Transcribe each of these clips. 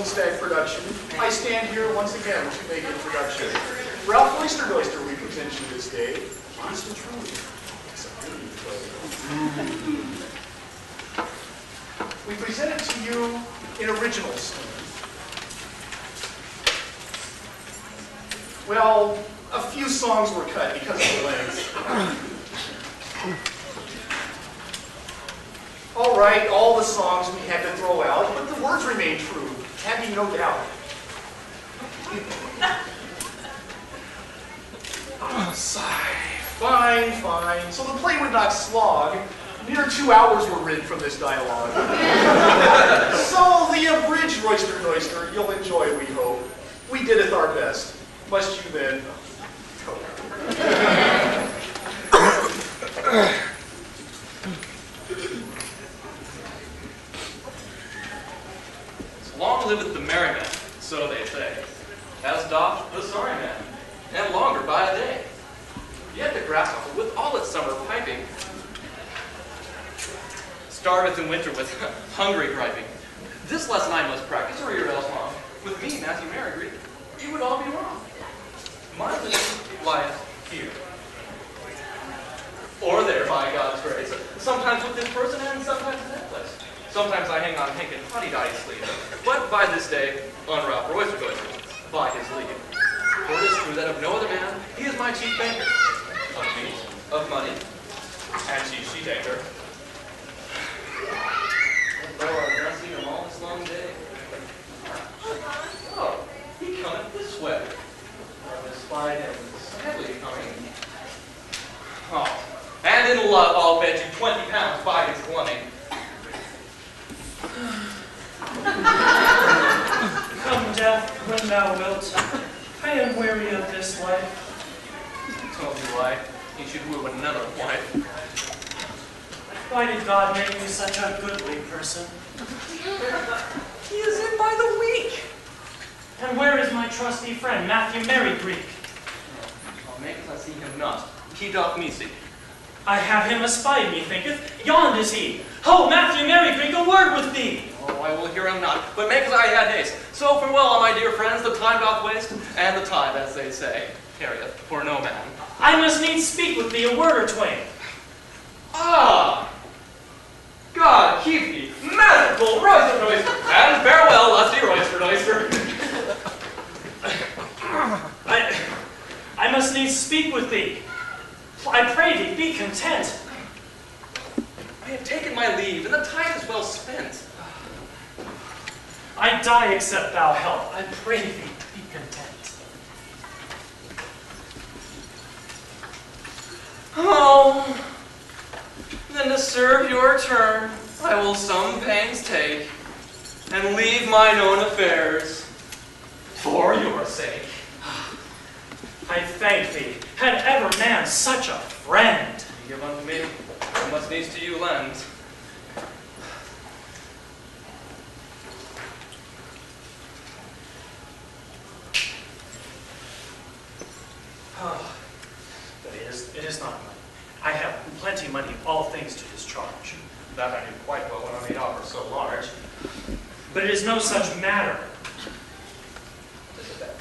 Stag production, I stand here once again to make introduction. Ralph Roister Doister we present you this day. Honest and truly, it's a beauty play. We present it to you in originals. Well, a few songs were cut because of the length. All right, all the songs we had to throw out, but the words remain true, have you no doubt. Sigh. Fine, fine. So the play would not slog. Near 2 hours were written from this dialogue. So the abridged Roister Doister you'll enjoy, we hope. We did it our best. Must you then cope? Long liveth the merry man, so they say, as doth the sorry man, and longer by a day. Yet the grasshopper, with all its summer piping, starveth in winter with hungry griping. This lesson I must practice, or else wrong. With me, Matthew Merry, you would all be wrong. My living lieth here, or there, by God's grace. Sometimes with this person, and sometimes in that place. Sometimes I hang on Hank and Hotty-Dotty's sleeve, but by this day, on Ralph Roister Doister, by his leave. For it is true that of no other man, he is my chief banker, of meat, of money, and chief sheet anchor. Though I've not seen him all this long day. Oh, he cometh this way. I espied him sadly coming. Oh, and in love I'll bet you 20 pounds by his glumming. Come, death, when thou wilt. I am weary of this life. Told you why he should woo another wife. Why did God make me such a goodly person? He is in by the week. And where is my trusty friend, Matthew Merry Greek? I'll make as I see him not. He doth me see. I have him espied, methinketh. Yond is he. Ho, Matthew Merry Greek, a word with thee. Oh, I will hear him not, but make as I had haste. So farewell, my dear friends, the time doth waste, and the time, as they say, tarrieth for no man. I must needs speak with thee a word or twain. Ah! God keep thee, magical Roister Doister, and farewell, lusty Roister Doister. I must needs speak with thee. I pray thee, be content. I have taken my leave, and the time is well spent. I die except thou help. I pray thee, be content. Oh, then to serve your turn, I will some pains take, and leave mine own affairs for your sake. I thank thee. Had ever man such a friend? You give unto me, I must needs to you lend. Oh, but it is not money. I have plenty money of all things to discharge. That I knew quite well when I made offers so large. But it is no such matter. Is it that?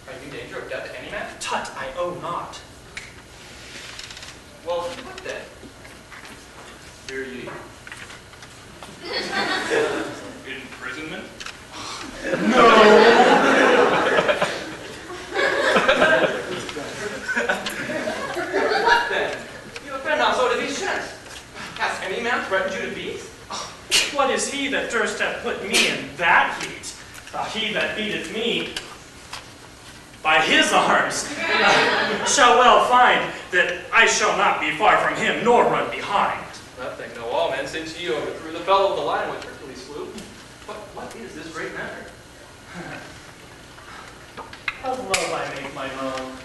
Are you in danger of death to any man? Tut, I owe not. Well, what then? Hear ye? Imprisonment? What then? You offend not so to be sent. Hath any man threatened you to beat? What is he that durst have put me in that heat? He that beateth me by his arms shall well find that I shall not be far from him, nor run behind. That thing know all men, since ye overthrew the fellow of the line which Hercules slew. But what is this great matter? Of love I make my moan.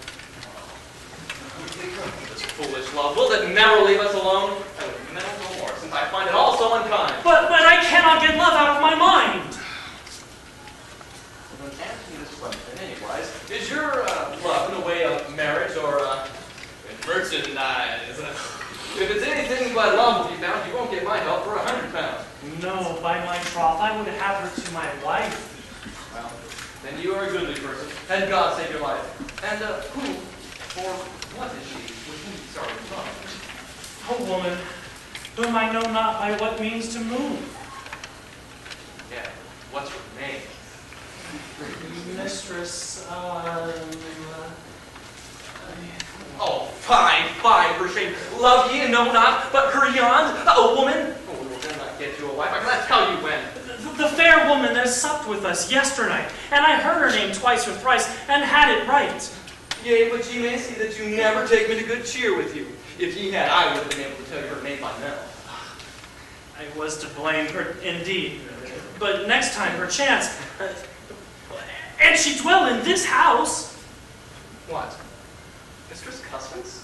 This foolish love, will it never leave us alone? I would meddle no more, since I find it all so unkind. But I cannot get love out of my mind. Well, then answer me this question, anyways. Is your love in the way of marriage or merchandise? If it's anything but love will be found, you won't get my help for £100. No, by my troth, I would have her to my wife. Then you are a goodly person, and God save your life. And who, or what is she, with whom you sorry from? A woman, whom I know not by what means to move. Yeah, what's her name? Mistress, Oh, fie, for shame. Love ye and know not, but her yond, a woman? Oh, we will then not get you a wife. I cannot tell you when. The fair woman that supped with us yesternight, and I heard her name twice or thrice, and had it right. Yea, but ye may see that you never take me to good cheer with you. If ye had, I would have been able to tell you her name by now. I was to blame, indeed, but next time, perchance. And she dwell in this house. What? Mistress Customs?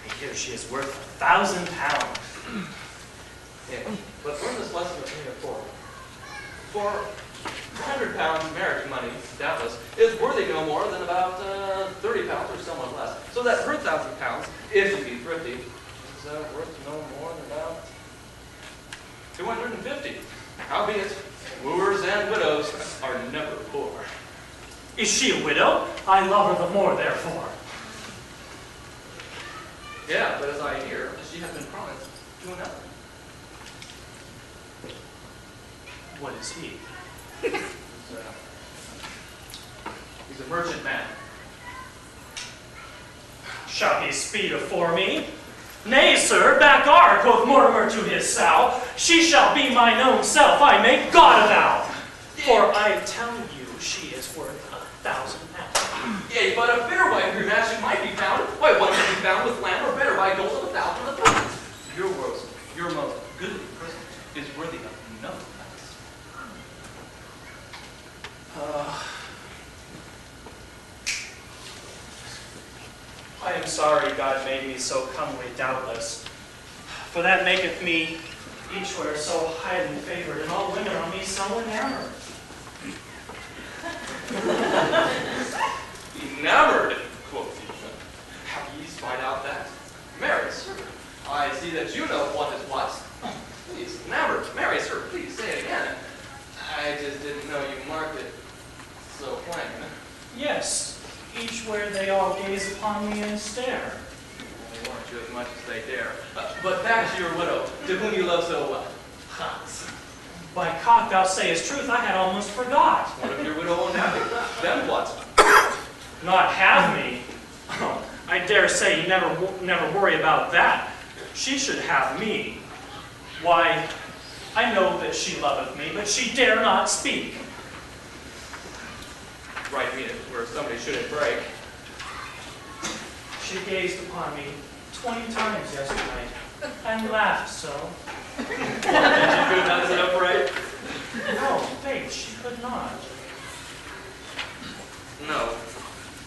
I hear she is worth £1,000. Yeah, but learn this lesson with me before. For £100 marriage money, doubtless, is worthy no more than about £30 or somewhat less. So that her £1,000, if you be thrifty, is worth no more than about 250. Howbeit, wooers and widows are never poor. Is she a widow? I love her the more, therefore. Yeah, but as I hear, she has been promised to another. What is he? He's a merchant man. Shall he speed afore me? Nay, sir, back are, quoth Mortimer to his sow. She shall be mine own self, I make God avow. For I tell you, she is worth £1,000. Yea, but a fair wife of your master might be found. Why, one can be found with land or better by gold of 1,000 of the price. Your most goodly person is worthy of no price. I am sorry God made me so comely, doubtless. For that maketh me each where so highly favored, and all women on me so enamored. Enamored, quoth he. How ye spied out that? Marry, sir. I see that you know what is what. Please, enamored. Marry, sir. Please say it again. I just didn't know you marked it so plain. Yes, each where they all gaze upon me and stare. They warrant you as much as they dare. But back to your widow, to whom you love so well. Hans. By cock, thou sayest truth, I had almost forgot. What if your widow won't have you? Then what? Not have me? Oh, I dare say you never worry about that. She should have me. Why, I know that she loveth me, but she dare not speak. Right mean it, where somebody shouldn't break. She gazed upon me 20 times yesterday, and laughed so. Did you could not sit upright? No, faith, she could not. No,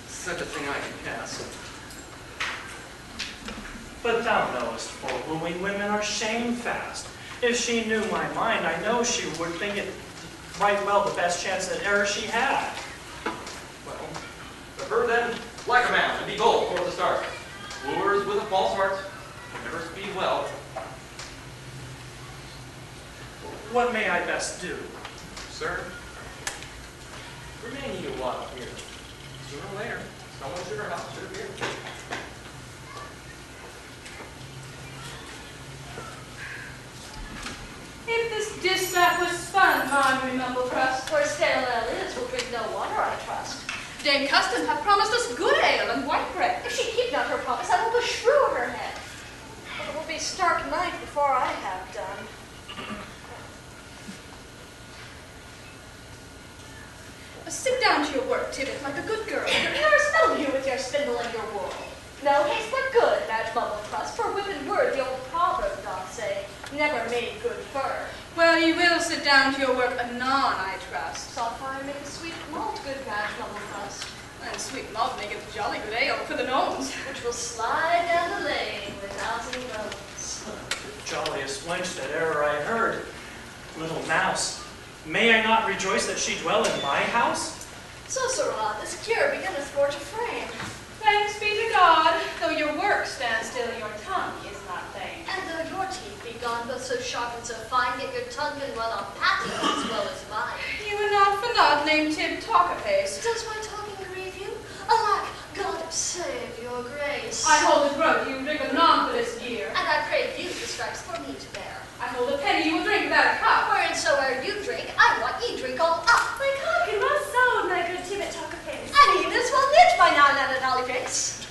such a thing I can cast. But thou knowest, for wooing women are shamefast. If she knew my mind, I know she would think it right well the best chance that e'er she had. Well, for her then, like a man, and be bold for the start. Wooers with a false heart never speed well. What may I best do? Sir, remain ye a while here. Sooner or later, someone should or house should appear. If this distaff was spun, my mumble crust, For stale ale is, will drink no water, I trust. Dame Custom hath promised us good ale and white bread. If she keep not her promise, I will beshrew her head. But it will be stark night before I have done. Sit down to your work, Tibbet, like a good girl. There's no you with your spindle and your wool. No haste but good, that mumble crust, for whipping word the old proverb doth say, never made good fur. Well, you will sit down to your work anon, I trust. Soft fire make a sweet malt good badge mumble crust, And sweet malt maketh jolly good ale for the gnomes. which will slide down the lane with housing roads. Jolliest wench that e'er I heard. Little mouse, may I not rejoice that she dwell in my house? So, sirrah, this cure beginneth for to frame. Thanks be to God, though your work stands still, your tongue is not vain. And though your teeth be gone, both so sharp and so fine, yet your tongue can well on patty as well as mine. You are not for naught, named Tib Talkapace. Does my talking grieve you? Alack, God save your grace. I hold a groat, you drink a none for this gear. And I pray you the stripes for me to bear. I hold a penny, you will drink without a cup. Wheresoe'er you drink, I want ye drink all up. My cock and my soul, my good Tibet Talkapace. And even as well knit my non-netted holly face.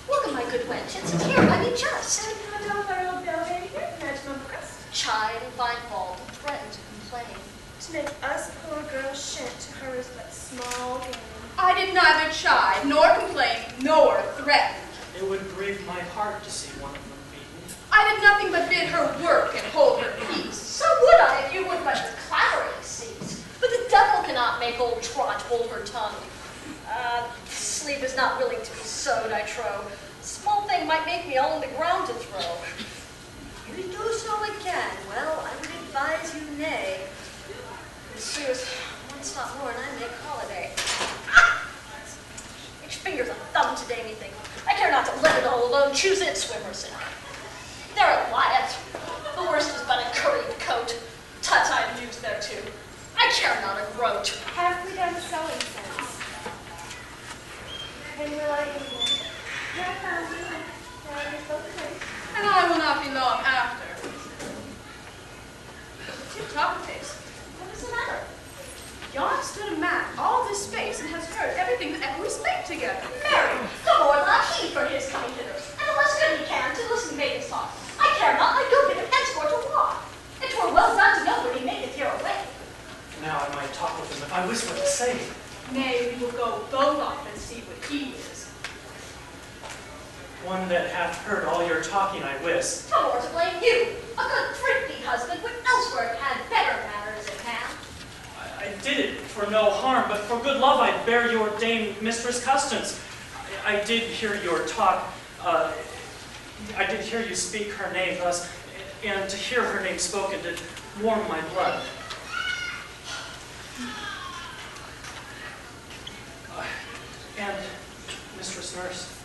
Welcome, my good wench, and sit here, I mean just. And how doth our old bell lady here, Madge Mumfrest? Chide and find fault and threaten to complain. To make us poor girls shent to hers but small gain. I did neither chide, nor complain, nor threaten. It would grieve my heart to see one of them beaten. I did nothing but bid her work and hold her peace. So would I if you would but with clattering cease. But the devil cannot make old Trot hold her tongue. Sleep is not willing to be sewed, I trow. Small thing might make me all on the ground to throw. If you do so again, well, I would advise you nay. In sooth, one stop more and I make holiday. Each finger's a thumb today, methink. I care not to let it all alone. Choose it, swim or sink. There it lieth. The worst is but a curried coat. Tuts I've used there too. I care not a groat. Have we done sewing since? Then will I in there. Here I found you. Now I is both place. And I will not be long after. Tib Talkapace, What is the matter? yon stood a man all this space and has heard everything that ever we spake together. Mary, the more not he for his coming hither, and the less good he can to listen to maidens talk. I care not, I go bid him henceforth to walk. It were well done to know where he maketh here away. Now I might talk with him if I whisper to say. Nay, we will go both off and see what he is. One that hath heard all your talking, I wis. No more to blame you. A good thrifty husband would elsewhere have had better matters in hand. I did it for no harm, but for good love I'd bear your dame mistress customs. I did hear your talk. I did hear you speak her name thus, and to hear her name spoken did warm my blood. And, Mistress Nurse,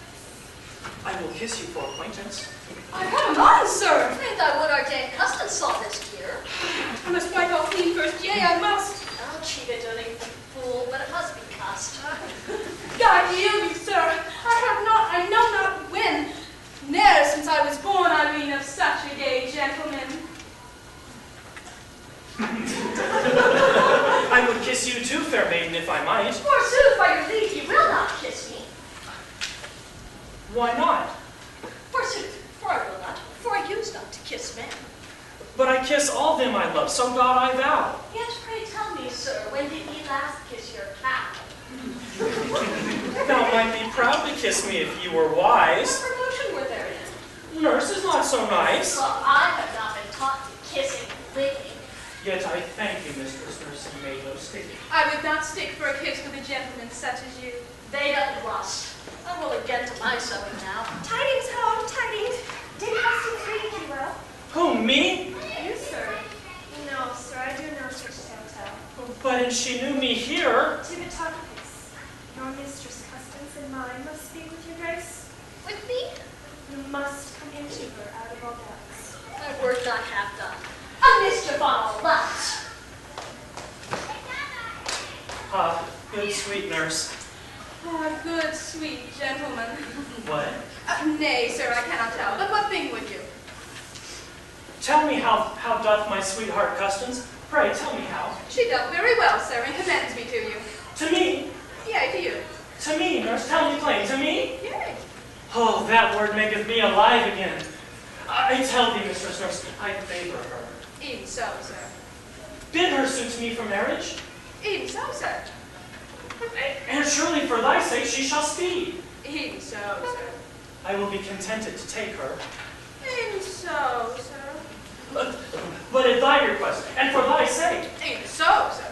I will kiss you for acquaintance. I come on, sir. Think I would our dame Custom saw this year. I must wipe all clean first, yea, I must. I'll cheat it, only fool, but it must be cast. God yield me, sir. I know not when. Ne'er since I was born I ween of such a gay gentleman. I would kiss you too, fair maiden, if I might. Forsooth, by your leave, you will not kiss me. Why not? Forsooth, for I will not, for I use not to kiss men. But I kiss all them I love, so God I vow. Yet pray tell me, sir, when did ye last kiss your cow? Thou might be proud to kiss me if you were What wise. promotion were there in? Nurse is not so nice. Well, I have not been taught to kissing and licking. Yet I thank you, Mistress Nurse, and made no sticking. I would not stick for a kiss with a gentleman such as you. They don't rust. I will again to my sewing now. Tidings, home, tidings. Did Customs greet you well? Who, me? You, sir? No, sir, I do no such tale. But and she knew me here. Tibet Talkapace, your mistress Customs and mine must speak with your grace. With me? You must come into her out of all doubts. My word not half done. A mischief on all lots. Ah, good sweet nurse. Ah, good, sweet gentleman. What? Nay, sir, I cannot tell. But what thing would you? Tell me how doth my sweetheart Customs? Pray, tell me how. She dealt very well, sir, and commends me to you. To me? Yea, to you. To me, nurse, tell me plain, to me? Yea. Oh, that word maketh me alive again. I tell thee, Mistress Nurse, I favor her. Even so, sir. Bid her suit to me for marriage, Even so, sir. and surely for thy sake she shall speed. Even so, sir. I will be contented to take her, Even so, sir. but at thy request, and for thy sake. Even so, sir.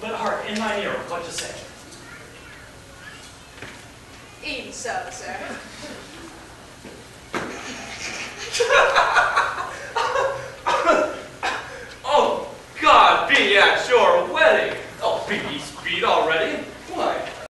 But hark, in thine ear, what to say. Even so, sir.